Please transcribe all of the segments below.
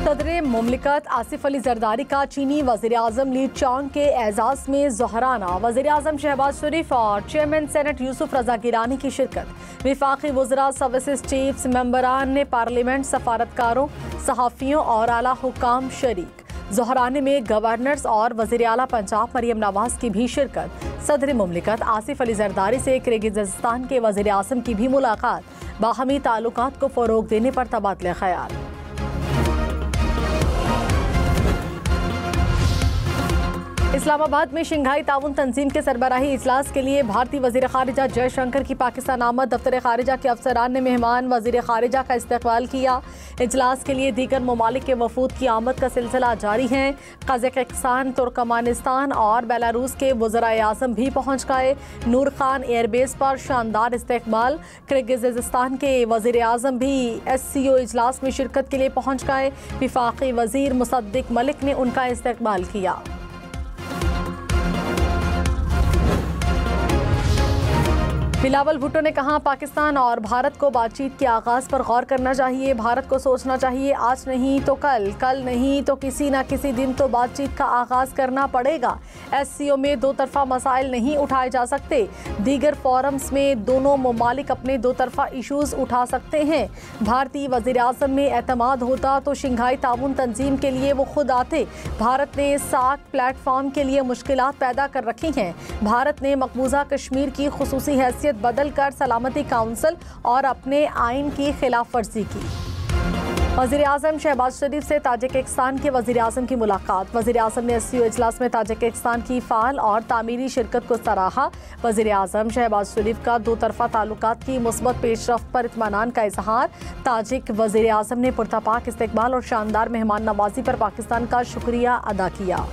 सदर मुमलिकत आसिफ अली जरदारी का चीनी वज़ीर आज़म ली चांग के एजाज़ में ज़ोहराना। वज़ीर आज़म शहबाज शरीफ और चेयरमैन सेनेट यूसुफ रजा गिलानी की शिरकत। विफाकी वज़रा, सर्विसेज चीफ्स, मेंबरान ने पार्लियामेंट, सफारतकारों, सहाफ़ियों और आला हुक्काम शरीक। ज़ोहराने में गवर्नर्स और वज़ीर आला पंजाब मरियम नवाज की भी शिरकत। सदर मुमलिकत आसिफ अली जरदारी से किर्गिज़स्तान के वज़ीर आज़म की भी मुलाकात। बाहमी ताल्लुकात को फ़रोग़ देने पर तबादले ख़याल। इस्लामाबाद में शंघाई ताउन तंजीम के सरबराही इजलास के लिए भारतीय वज़ीर ख़ारिजा जयशंकर की पाकिस्तान आमद। दफ्तर ख़ारिजा के अफसरान ने मेहमान वज़ीर ख़ारिजा का इस्तकबाल किया। इजलास के लिए दीगर ममालिक के वफूद की आमद का सिलसिला जारी है। कज़ाकिस्तान, तुर्कमानिस्तान और बेलारूस के वज़राए आज़म भी पहुँच गए। नूर खान एयरबेस पर शानदार इस्तकबाल। किर्गिज़स्तान के वज़ीर आज़म भी SCO इजलास में शिरकत के लिए पहुँच गए। विफाकी वज़ीर मुसद्दिक मलिक ने उनका इस्तकबाल किया। बिलावल भुट्टो ने कहा, पाकिस्तान और भारत को बातचीत के आगाज़ पर गौर करना चाहिए। भारत को सोचना चाहिए, आज नहीं तो कल, कल नहीं तो किसी न किसी दिन तो बातचीत का आगाज़ करना पड़ेगा। SCO में दो तरफ़ा मसाइल नहीं उठाए जा सकते। दीगर फोरम्स में दोनों ममालिक अपने दो तरफ़ा इशूज़ उठा सकते हैं। भारतीय वज़ीर आज़म में एतमाद होता तो शंघाई ताउन तंजीम के लिए वो खुद आते। भारत ने सार्क प्लेटफॉर्म के लिए मुश्किलात पैदा कर रखी हैं। भारत ने मकबूजा कश्मीर की खुसूसी हैसियत बदल कर सलामती काउंसिल और अपने आइन की खिलाफ वर्जी की। वज़ीर आज़म शहबाज शरीफ से ताजिकिस्तान के वज़ीर आज़म की मुलाकात। वज़ीर आज़म ने SCO इजलास में ताजिकिस्तान की फ़ाल और तामीरी शिरकत को सराहा। वज़ीर आज़म शहबाज शरीफ का दो तरफ़ा ताल्लुकात की मुस्बत पेशरफ्त पर इत्मीनान का इजहार। ताजिक वज़ीर आज़म ने पुरतपाक इस्तकबाल और शानदार मेहमान नवाजी पर पाकिस्तान का शुक्रिया अदा किया।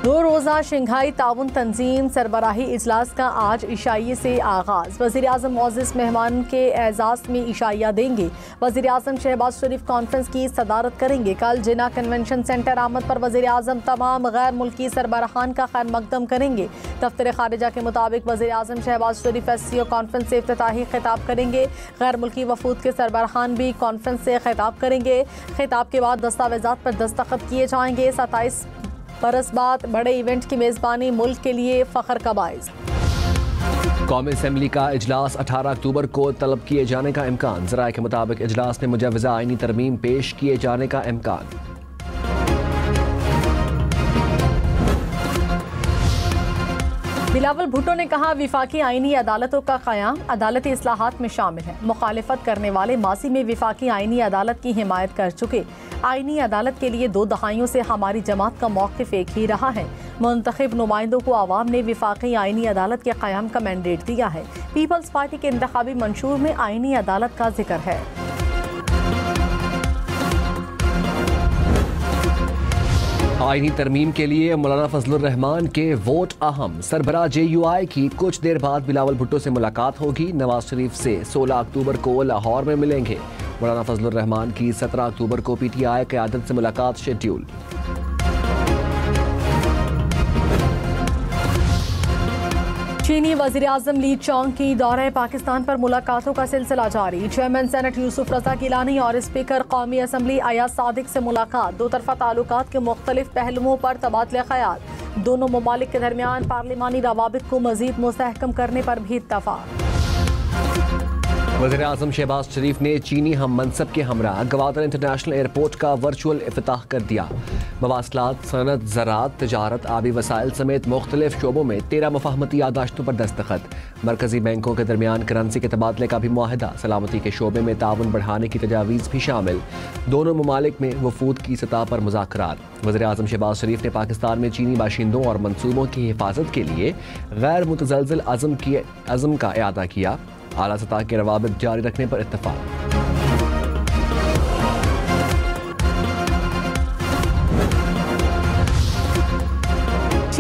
दो रोज़ा शंघाई ताउन तंजीम सरबराही इजलास का आज इशाइये से आगाज़। वज़ीर आज़म मौज़िज़ मेहमान के एजाज़ में इशाइया देंगे। वज़ीर आज़म शहबाज शरीफ कॉन्फ्रेंस की सदारत करेंगे। कल जिना कन्वेंशन सेंटर आमद पर वज़ीर आज़म तमाम गैर मुल्की सरबराहान का खैर मकदम करेंगे। दफ्तर ख़ारिजा के मुताबिक वज़ीर आज़म शहबाज शरीफ SCO कॉन्फ्रेंस से इफ्तिताही खिताब करेंगे। गैर मुल्की वफूद के सरबराहान भी कॉन्फ्रेंस से खिताब करेंगे। खिताब के बाद दस्तावेज़ात पर दस्तखत किए जाएंगे। 27 बरस बाद बड़े इवेंट की मेज़बानी मुल्क के लिए फ़ख्र का बाइस। कौमी असम्बली का इजलास 18 अक्टूबर को तलब किए जाने का इम्कान। ज़राए के मुताबिक इजलास में मुजव्वज़ा आईनी तरमीम पेश किए जाने का इम्कान। बिलावल भुट्टो ने कहा, विफाकी आईनी अदालतों का क़याम अदालती इस्लाहात में शामिल है। मुखालिफत करने वाले माजी में विफाकी आईनी अदालत की हिमायत कर चुके। आईनी अदालत के लिए 2 दहाइयों से हमारी जमात का मौक़िफ़ एक ही रहा है। मुंतखब नुमाइंदों को आवाम ने विफाकी आईनी अदालत के क़याम का मैंडेट दिया है। पीपल्स पार्टी के इंतखाबी मंशूर में आईनी अदालत का जिक्र है। आईनी तरमीम के लिए मौलाना फजलुर रहमान के वोट अहम। सरबराह JUI की कुछ देर बाद बिलावल भुट्टो से मुलाकात होगी। नवाज शरीफ से 16 अक्टूबर को लाहौर में मिलेंगे। मौलाना फजलुर रहमान की 17 अक्टूबर को PTI क़यादत से मुलाकात शेड्यूल। चीनी वज़ीर आज़म ली चांग की दौरे पाकिस्तान पर मुलाकातों का सिलसिला जारी। चेयरमैन सेनेट यूसुफ रजा गिलानी और स्पीकर कौमी असम्बली अयाज सादिक से मुलाकात। दो तरफ़ा ताल्लुकात के मुख्तलिफ पहलुओं पर तबादले ख़याल। दोनों ममालिक के दरमियान पार्लिमानी रवाबित को मज़ीद मुस्तहकम करने पर भी इत्तफ़ाक़। वज़ीर आज़म शहबाज शरीफ ने चीनी हम मनसब के हमरा गवादर इंटरनेशनल एयरपोर्ट का वर्चुअल इफ्तिताह कर दिया। मवासलात, सनत, ज़राअत, तजारत, आबी वसाइल समेत मुख्तलिफ शोबों में 13 मुफाहमती यादाश्तों पर दस्तखत। मरकजी बैंकों के दरमियान करेंसी के तबादले का भी मुआहदा। सलामती के शोबे में ताउन बढ़ाने की तजावीज़ भी शामिल। दोनों ममालिक में वफूद की सतह पर मुज़ाकरात। वज़ीर आज़म शहबाज शरीफ ने पाकिस्तान में चीनी बाशिंदों और मनसूबों की हिफाजत के लिए गैर मुतज़लज़ल अज़म का इआदा किया। आला सतह के रवाबित जारी रखने पर इत्तफ़ाक़।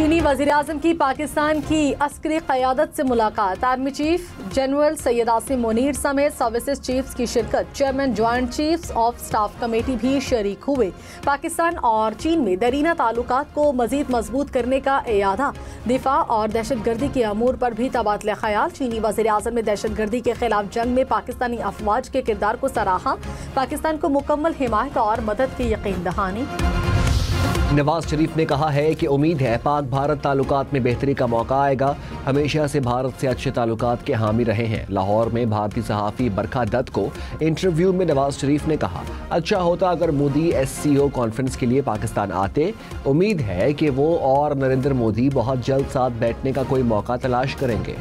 चीनी वज़ीर-ए-आज़म की पाकिस्तान की अस्करी क़यादत से मुलाकात। Army chief general Syed Asim Munir समेत सर्विसेज चीफ्स की शिरकत। Chairman joint chiefs of staff committee भी शरीक हुए। पाकिस्तान और चीन में दरीना ताल्लुकात को मजीद मजबूत करने का इरादा। दिफा और दहशतगर्दी के अमूर पर भी तबादला ख्याल। चीनी वज़ीर-ए-आज़म ने दहशतगर्दी के खिलाफ जंग में पाकिस्तानी अफवाज के किरदार को सराहा। पाकिस्तान को मुकम्मल हिमायत और मदद की यकीन दहानी। नवाज शरीफ ने कहा है कि उम्मीद है पाक भारत ताल्लुकात में बेहतरी का मौका आएगा। हमेशा से भारत से अच्छे ताल्लुकात के हामी रहे हैं। लाहौर में भारतीय सहाफ़ी बरखा दत्त को इंटरव्यू में नवाज शरीफ ने कहा, अच्छा होता अगर मोदी SCO कॉन्फ्रेंस के लिए पाकिस्तान आते। उम्मीद है कि वो और नरेंद्र मोदी बहुत जल्द साथ बैठने का कोई मौका तलाश करेंगे।